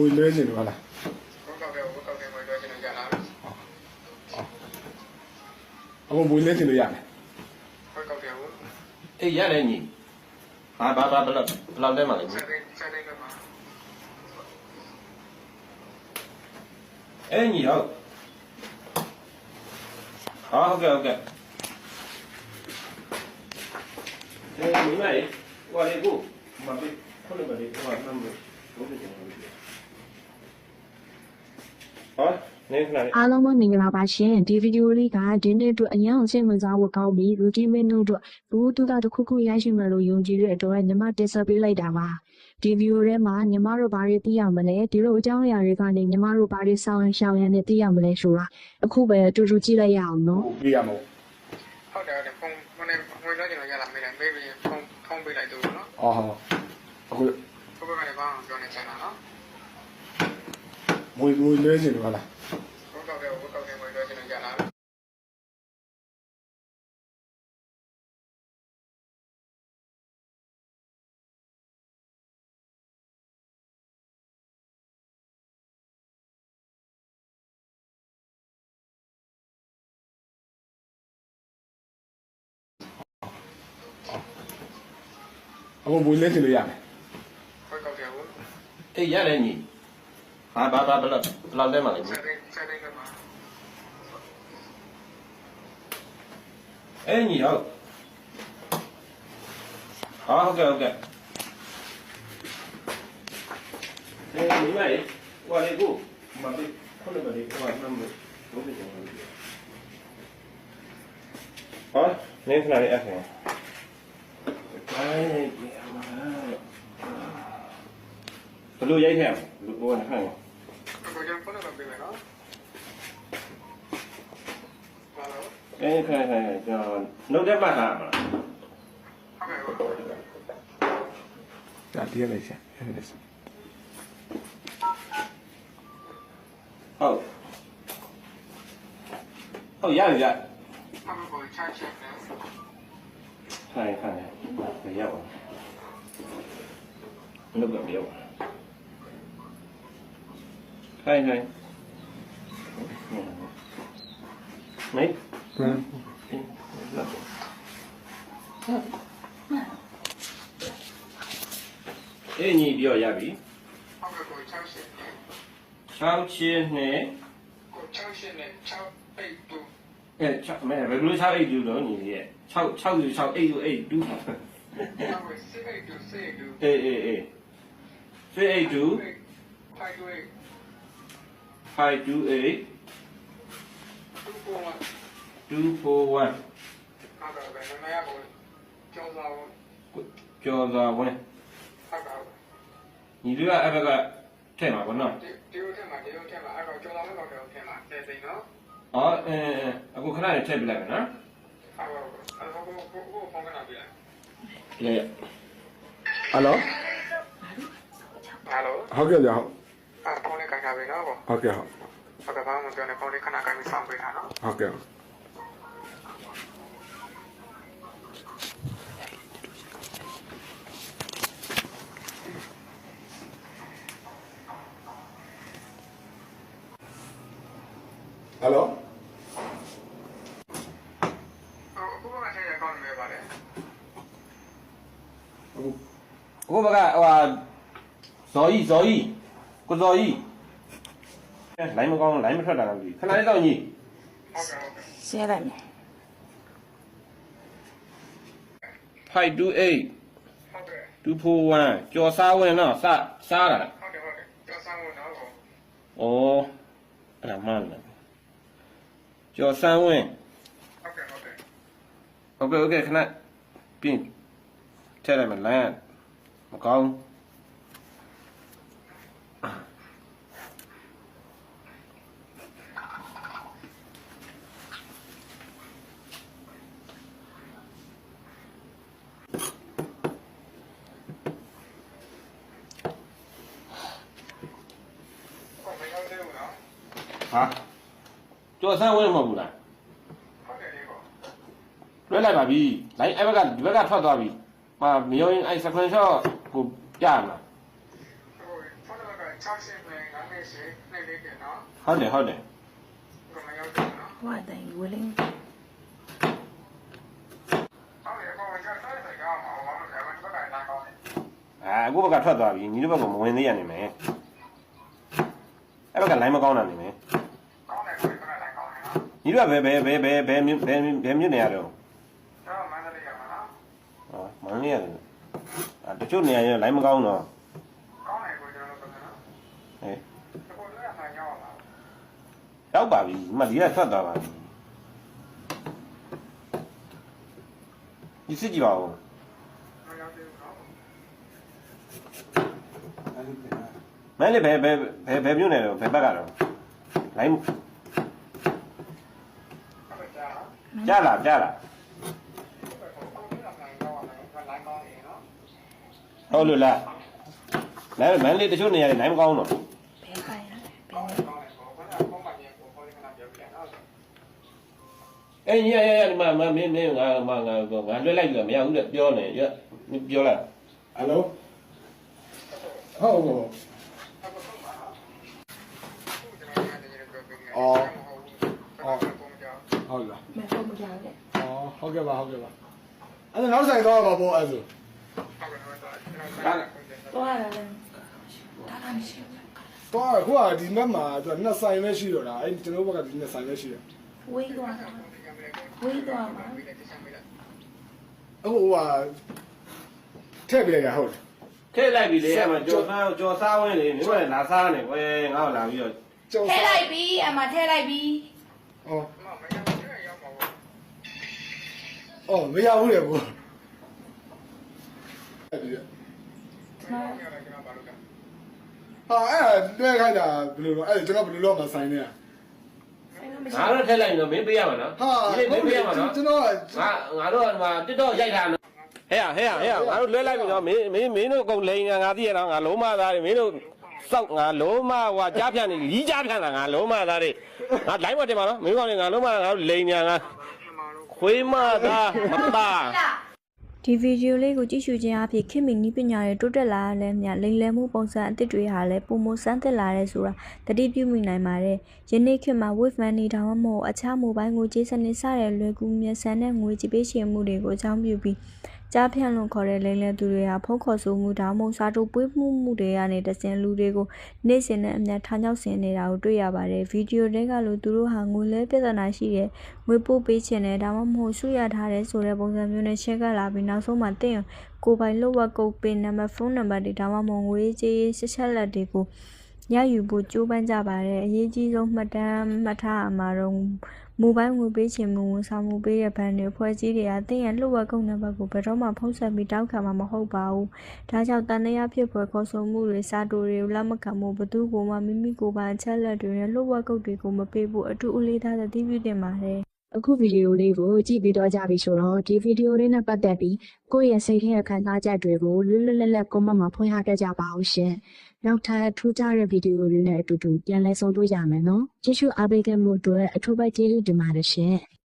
ငွေလွှဲချင်လို့ဟုတ်လားဟုတ်ကဲ့ငွေလွှဲချင်လို့ရလားအခုငွေလွှဲချင်လို့ရတယ်ဟုတ်ကဲ့အေးရတယ်ညီဘာဘယ်လောက်တဲမှာလဲညီဆက်တဲ့ကမှာအေးညီဟုတ်ဟုတ်ကဲ့အေးညီမလေးဟိုလေကိုမပေးခေါ်လို့ပါလေဟိုနမ်းလို့ဘုရားကျန်လို့နေခဏလေးအားလုံးပဲမင်္ဂလာပါရှင်ဒီဗီဒီယိုလေးကဒီနေ့အတွက်အရင်အောင်ရှင်းမစားဖို့ကောင်းပြီး routine menu အတွက်ဘူးတူတာတစ်ခုခုရရှိမယ်လို့ယုံကြည်တဲ့အတွက်ညီမတင်ဆက်ပေးလိုက်တာပါဒီဗီဒီယိုထဲမှာညီမတို့ဘာတွေသိရမလဲဒီလိုအကြောင်းအရာတွေကနေညီမတို့ဘာတွေစောင့်ရှောက်ရမ်းနဲ့သိရမလဲဆိုတာအခုပဲအတူတူကြည့်လိုက်ရအောင်နော်ပြရမို့ဟုတ်တယ်ဖုန်းငွေလွှဲချင်လို့ရလားမေးတယ်မေးပြီးဖုန်းပေးလိုက်သူနော်အော်ဟုတ်အခုဘုရားကလည်းဘာမှပြောနေချင်တာနော်ငွေလွှဲချင်လို့ဟုတ်လားဟုတ်ကဲ့ငွေလွှဲချင်လို့ရလားအခုငွေလွှဲချင်လို့ရတယ်ဟုတ်ကဲ့အေးရတယ်ညီဘာဘယ်လောက်တဲမှာလဲညီဆက်တဲ့ကမှာအေးညီဟုတ်ကဲ့အေးညီမလေးဟိုလေကိုမပေးခေါ်လို့ပါလေဟိုနမ်းလို့ဘုရားကျန်လို့နေခဏလေးအဲ့ဒါဘလို့ရိုက်ထဲလူဟိုနဲ့ဟန်ကိုကြောင့်ဖုန်းတော့ပေးမယ်နော်ခိုင်ကျွန်တော်နှုတ်တက်မှတ်ထားမှာဟုတ်ကဲ့ဒါတရားလိုက်ရှာအဲ့ဒါဟုတ်ရဟုတ်ကိုချာချင်တယ်ခိုင်မရောက်နှုတ်ကမရောက်ခိုင်မေးအေးညီပြောရပြီဟုတ်ကဲ့ကိုချာချင်တယ်6ချင်းနဲ့ကိုချာချင်တယ်6 8 26မဲဘယ်လို6 8 2တော့ညီရဲ့6 8 8 2 ဟုတ်ကဲ့6 8 2 8 2အေး6 8 2 5 2 8 241ဟုတ်ကဲ့ဘယ်မှာရကိုကျော်စာဝင်ကျော်စာဝင်ဟုတ်ကဲ့ညီတို့ကအဲ့ဘက်ကထည့်မှာပေါ့နော်ဒီလိုထည့်မှာအဲ့တော့ကျော်စာဝင်တော့ထည့်မှာတဲ့စိနော်အခုခဏလေးထည့်ပြလိုက်မယ်နော်ဟုတ်ကိုဖုန်းကနာပြလိုက်လေဟယ်လိုဟုတ်ကဲ့ကြောက်ဖုန်းလေးကန်ထားပြီနော်ဟုတ်ကဲ့ဟုတ်ကဲ့ဘာမှမပြောနဲ့ဖုန်းလေးခဏကန်ပြီးစောင့်ပေးတာနော်ဟုတ်ကဲ့ဟယ်လိုအခုကထည့်ရကောင်းနေပါလေအခုဘက်ကဟိုဇော်ကြီးကိုဇော်ကြီးလိုင်းမကောင်းလိုင်းမထွက်တာလည်းမသိခဏလေးတော့ညီရှင်းလိုက်မယ်528 ဟုတ်ကဲ့241ကျော်စားဝင်တော့စားတာဟုတ်တယ်ကျော်စားဝင်တော့အဲ့ဒါမှန်တယ်ကျော်စမ်းဝင်ဟုတ်ကဲ့ခဏပြင်ထည့်လိုက်မယ်လိုင်းမကောင်းဟာကျော်စမ်းဝင်မဟုတ်ဘူးလားဟုတ်တယ်လေလွှဲလိုက်ပါပြီလိုင်းအဲ့ဘက်ကဒီဘက်ကထွက်သွားပြီမရောရင်အဲ့ screenshot ကိုပြရမှာဖုန်းက 60ပဲ90နဲ့လေးတယ်နော် ဟုတ်တယ်ဟုတ်တယ် ကမရောက်ဘူးနော် ဟိုအတိုင်းဝလင်း ဟုတ်တယ်ကောကျွန်တော်ဆက်ကြောင်းအောင်ဘာလို့လဲဘာလို့လဲလာကောင်းတယ် အခုဘက်ကထွက်သွားပြီညီတို့ဘက်ကမဝင်သေးရနေမယ်အဲ့ဘက်ကလိုင်းမကောင်းတာနေမယ် ကောင်းတယ်ကိုကျွန်တော်လာကောင်းတယ်နော် ညီတို့ကဘယ်မြင့်နေရတော့ ကျွန်တော်မန္တလေးကမှာနော် ဟောမန်းလေးရတယ်တချို့နေရာရောလိုင်းမကောင်းတော့ ကောင်းတယ်ကိုကျွန်တော်တို့ကနော် ဟဲ့ ဒီကိုလည်းအမှန်ရောက်ပါ ရောက်ပါပြီမဒီကထွက်သွားပါပြီဒီစစ်ကြည့်ပါဦး မရောက်သေးဘူးနော် မန်းလေးဘယ်မြင့်နေတော့ဘယ်ဘက်ကတော့လိုင်း ဟုတ်ကဲ့ကြာ ကြားလား ကိုလည်းအမှန်ရောက်ပါမယ်လာကောင်းတယ်နော် ဟုတ်လို့လားမန်းလေးတချို့နေရာတွေလိုင်းမကောင်းတော့ ဘဲပိုင်ရဘဲ ကောင်းတယ်ကောင်းတယ်ကိုကဖုန်းမှပြန်ကိုခေါ်ရခဏပြောပြနော် အေးညီဒီမှာမင်းငါလွှဲလိုက်လို့မရဘူးတဲ့ပြောနေရပြောလိုက် ဟယ်လိုဟုတ်ဟုတ် အော် ဟုတ်လား မဲဖုန်းမကြတဲ့ ဟုတ်ကဲ့ပါအဲ့ဒါနောက်ဆိုင်တော့ပါပေါ့အဲ့ဒါ တော့ရလည်းဒါလာမရှိဘူး တော့ခုကဒီမက်မှာသူကနှစ်ဆိုင်ပဲရှိတော့တာအဲ့ကျွန်တော်ဘက်ကဒီနှစ်ဆိုင်ပဲရှိတယ် ဝေးသွားမှာဝေးသွားမှာ အခုကထည့်ပြရဟုတ်တယ် ထည့်လိုက်ပြီလေအမကြော်စားဝင်းလေမင်းတို့လာစားနေကွယ်ငါ့ကိုလာပြီးတော့ ကျော် ထဲလိုက်ပြီအမထဲလိုက်ပြီ အော်မရဘူးလေကိုဟာအဲ့တွဲခိုင်းတာဘယ်လိုလဲအဲ့ကျွန်တော်ဘယ်လိုလုပ်မှဆိုင်နေရ ငါတော့ထည့်လိုက်တော့မင်းပေးရမှာနော် ဟာ ဒီမင်းပေးရမှာနော် ကျွန်တော် ငါတို့ကတစ်တော့ရိုက်ထားနော်ဟဲ့ငါတို့လွှဲလိုက်ပြီနော်မင်းတို့ကုန်လိန်ငါသိရတော့ငါလုံးမသားတွေမင်းတို့စောက်ငါလုံးမဟွာကြားဖြန့်နေကြီးကြားဖြန့်တာငါလုံးမသားတွေငါလိုင်းမတင်ပါနော်မင်းကောင်ငါလုံးမငါတို့လိန်ညာငါခွေးမသားမသား ဒီဗီဒီယိုလေးကိုကြည့်ရှုခြင်းအပြင်ခင်မီနီးပညာတွေတိုးတက်လာတဲ့မြလိမ်လည်မှုပုံစံအသစ်တွေဟာလည်းပုံမစမ်းသစ်လာတဲ့ဆိုတာတတိပြုမိနိုင်ပါတယ်။ယနေ့ခေတ်မှာ Wave Money တောင်မှမဟုတ်အခြားမိုဘိုင်းကိုကြေးစနစ်စတဲ့လွယ်ကူမြတ်ဆန်တဲ့ငွေကြေးပေးချေမှုတွေကိုအကြောင်းပြုပြီးကြားဖြန့်လွန်ခေါ်တဲ့လိမ်လည်သူတွေဟာဖုန်းခေါ်ဆိုမှုဒါမှမဟုတ်စာတူပွေးမှုတွေကနေတစင်လူတွေကိုနေ့စဉ်နဲ့အမျှထားကြောက်ဆင်နေတာကိုတွေ့ရပါတယ်။ဗီဒီယိုတွေကလို့သူတို့ဟာငွေလဲပြဿနာရှိတဲ့ငွေပို့ပေးခြင်းနဲ့ဒါမှမဟုတ်စုရထားတဲ့ဆိုတဲ့ပုံစံမျိုးနဲ့ရှင်းကပ်လာပြီးနောက်ဆုံးမှာတင်ကိုပိုင်လို့ဝက်ကုတ်ပင်နံပါတ်ဖုန်းနံပါတ်တွေဒါမှမဟုတ်ငွေကြေးဆက်လက်တွေကိုရယူဖို့ကြိုးပမ်းကြပါတယ်အရေးကြီးဆုံးမှတ်တမ်းမှတ်ထားအမှာတော့မိုဘိုင်းငွေပေးချင်မှုဝန်ဆောင်မှုပေးတဲ့ဘဏ်တွေဖွဲ့စည်းတွေကတင်ရလှုပ်ဝက်ကုတ်နံပါတ်ကိုဘယ်တော့မှဖုံးဆက်ပြီးတောက်ခံမှာမဟုတ်ပါဘူးဒါကြောင့်တန်တရားဖြစ်ပွဲခေါ်ဆိုမှုတွေစာတူတွေကိုလက်မခံမှုဘသူကိုမှမိမိကိုယ်ပိုင်အချက်လက်တွေနဲ့လှုပ်ဝက်ကုတ်တွေကိုမပေးဖို့အထူးအလေးထားသတိပြုတင်ပါတယ်အခုဗီဒီယိုလေးကိုကြည့်ပြီးတော့ကြပြီဆိုတော့ဒီဗီဒီယိုလေးနဲ့ပတ်သက်ပြီးကိုယ့်ရဲ့စိတ်ထဲရဲ့ခံစားချက်တွေကိုလွတ်လွတ်လပ်လပ်ကွန်မန့်မှာဖွင့်ရခဲ့ကြပါဦးရှင်။နောက်ထပ်ထူးခြားတဲ့ဗီဒီယိုလေးနဲ့အတူတူပြန်လည်ဆုံတွေ့ကြမယ်နော်။ကြည့်ရှုအားပေးခဲ့မှုအတွက်အထူးပဲကျေးဇူးတင်ပါတယ်ရှင်။